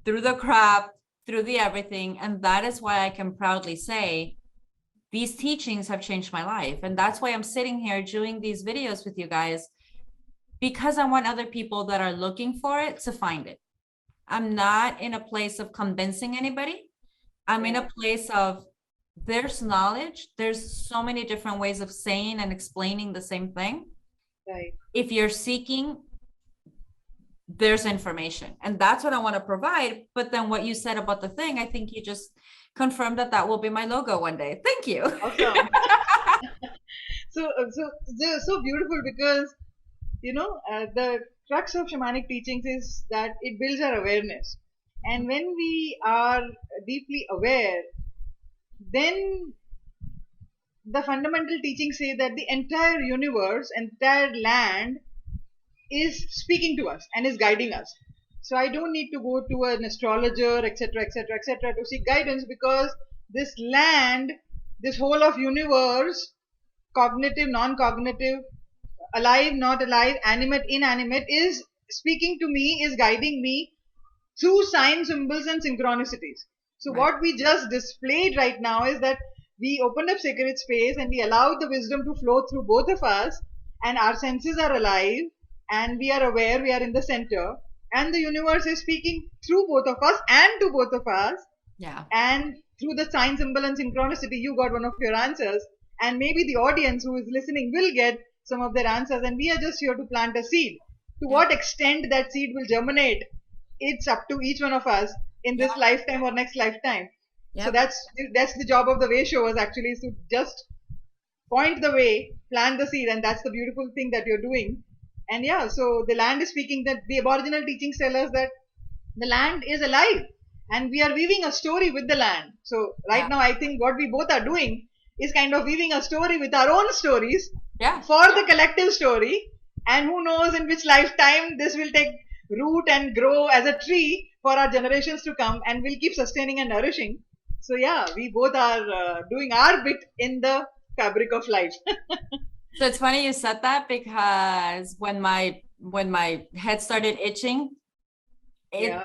through the crap, through the everything. And that is why I can proudly say these teachings have changed my life. And that's why I'm sitting here doing these videos with you guys, because I want other people that are looking for it to find it. I'm not in a place of convincing anybody. I'm in a place of there's knowledge. There's so many different ways of saying and explaining the same thing. Right. If you're seeking, there's information, and that's what I want to provide. But then what you said about the thing, I think you just confirmed that will be my logo one day. Thank you. Awesome. so beautiful, because the crux of shamanic teachings is that it builds our awareness, and when we are deeply aware, then the fundamental teachings say that the entire universe, entire land is speaking to us and is guiding us. So I don't need to go to an astrologer, etc., etc., etc., to seek guidance, because this land, this whole of universe, cognitive, non-cognitive, alive, not alive, animate, inanimate, is speaking to me, is guiding me through signs, symbols, and synchronicities. So what we just displayed right now is that we opened up sacred space and we allowed the wisdom to flow through both of us, and our senses are alive and we are aware, we are in the center, and the universe is speaking through both of us and to both of us. Yeah. And through the sign, symbol, and synchronicity, you got one of your answers, and maybe the audience who is listening will get some of their answers, and we are just here to plant a seed. To what extent that seed will germinate, it's up to each one of us in this lifetime or next lifetime. So that's the job of the way showers, actually, is to just point the way, plant the seed, and that's the beautiful thing that you're doing. And so the land is speaking, that the aboriginal teachings tell us that the land is alive and we are weaving a story with the land. So right now, I think what we both are doing is kind of weaving a story with our own stories for the collective story. And who knows in which lifetime this will take root and grow as a tree for our generations to come, and will keep sustaining and nourishing. So yeah, we both are doing our bit in the fabric of life. So it's funny you said that, because when my head started itching, Yeah,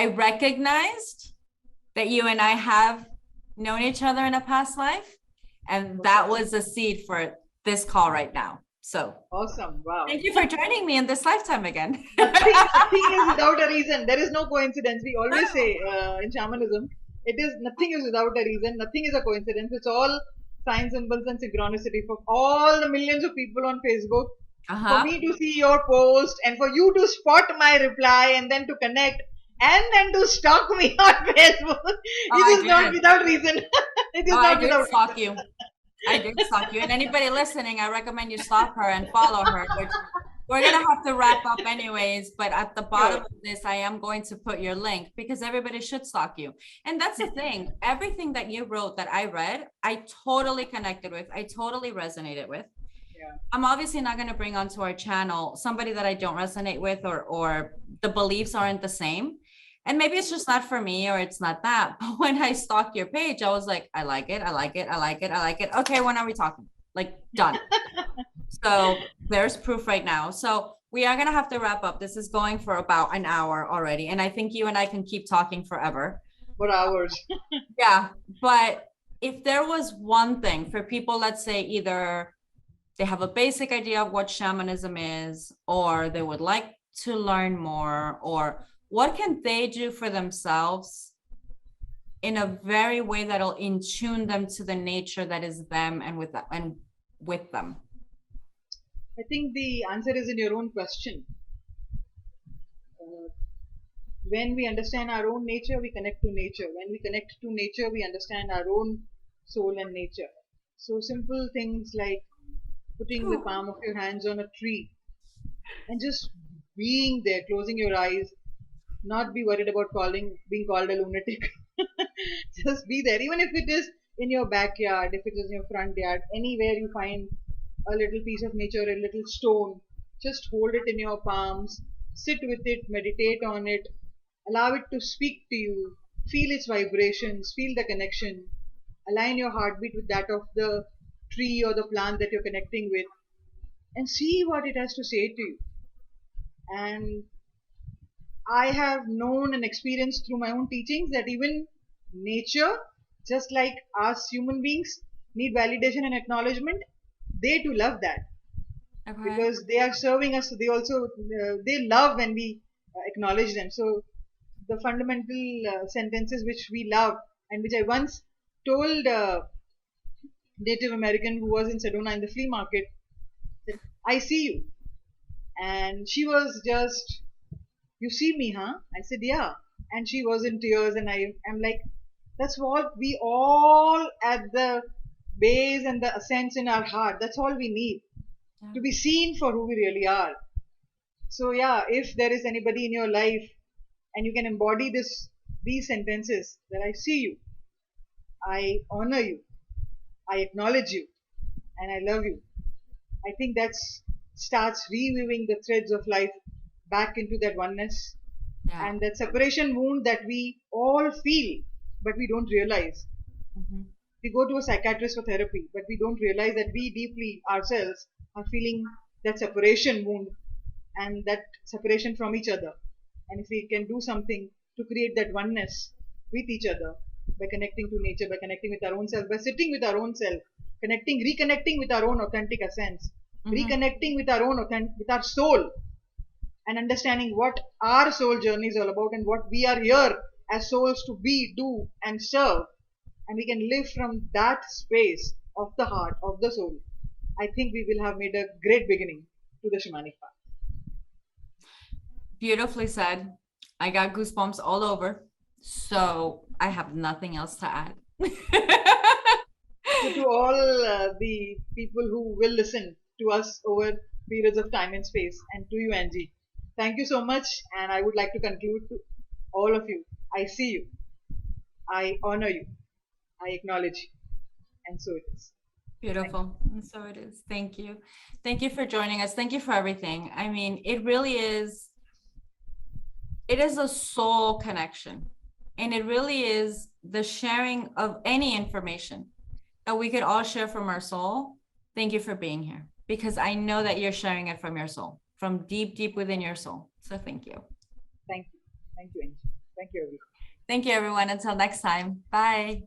I recognized that you and I have known each other in a past life, and that was a seed for this call right now. So awesome. Wow. thank you for joining me in this lifetime again. Nothing is without a reason. There is no coincidence. We always say in shamanism, it is nothing is without a reason. Nothing is a coincidence. It's all sign symbols and synchronicity. For all the millions of people on Facebook, for Uh-huh. me to see your post and for you to spot my reply and then to connect and then to stalk me on Facebook, Oh, it I is not did. without reason. It is Oh, I not did without stalk reason. you. I did stalk you. And anybody listening, I recommend you stalk her and follow her, which we're going to have to wrap up anyways. But at the bottom Sure. of this, I am going to put your link, because everybody should stalk you. And that's the thing. Everything that you wrote that I read, I totally connected with. I totally resonated with. Yeah. I'm obviously not going to bring onto our channel somebody that I don't resonate with, or the beliefs aren't the same. And maybe it's just not for me, or it's not that. But when I stalked your page, I was like, I like it. I like it. I like it. I like it. Okay, when are we talking? Like, done. So there's proof right now. So we are going to have to wrap up. This is going for about an hour already. And I think you and I can keep talking forever. For hours. Yeah. But if there was one thing for people, let's say either they have a basic idea of what shamanism is, or they would like to learn more, or what can they do for themselves in a very way that'll in tune them to the nature that is them and with them. I think the answer is in your own question. Uh, when we understand our own nature, we connect to nature. When we connect to nature, we understand our own soul and nature. So simple things like putting the palm of your hands on a tree and just being there, closing your eyes, not be worried about being called a lunatic. Just be there, even if it is in your backyard, if it is in your front yard, anywhere you find a little piece of nature, a little stone, just hold it in your palms, sit with it, meditate on it, allow it to speak to you, feel its vibrations, feel the connection, align your heartbeat with that of the tree or the plant that you're connecting with, and see what it has to say to you. And I have known and experienced through my own teachings that even nature, just like us human beings, need validation and acknowledgement. They too love that Okay. because they are serving us. They also they love when we acknowledge them. So the fundamental sentences which we love and which I once told a Native American who was in Sedona in the flea market, that I see you, and she was just, you see me, huh? I said, yeah. And she was in tears, and am like, that's what we all at the base and the ascents in our heart. That's all we need Yeah. to be seen for who we really are. So yeah, if there is anybody in your life and you can embody these sentences, that I see you, I honor you, I acknowledge you, and I love you. I think that starts reweaving the threads of life back into that oneness Yeah. and that separation wound that we all feel, but we don't realize. Mhm. We go to a psychiatrist for therapy, but we don't realize that we deeply ourselves are feeling that separation wound and that separation from each other. And if we can do something to create that oneness with each other by connecting to nature, by connecting with our own self, by sitting with our own self, reconnecting with our own authentic essence, Mhm. reconnecting with our with our soul, and understanding what our soul journey is all about and what we are here as souls to be, do, and serve. And we can live from that space of the heart, of the soul. I think we will have made a great beginning to the shamanic path. Beautifully said. I got goosebumps all over. So I have nothing else to add. So, to all the people who will listen to us over periods of time and space, and to you, Angie, thank you so much. And I would like to conclude to all of you. I see you, I honor you, I acknowledge you, and so it is. Thank you. Beautiful. And so it is. Thank you. Thank you for joining us. Thank you for everything. I mean, it really is, it is a soul connection. And it really is the sharing of any information that we could all share from our soul. Thank you for being here, because I know that you're sharing it from your soul, from deep, deep within your soul. So thank you. Thank you. Thank you, Angie. Thank you, everyone. Thank you, everyone. Until next time. Bye.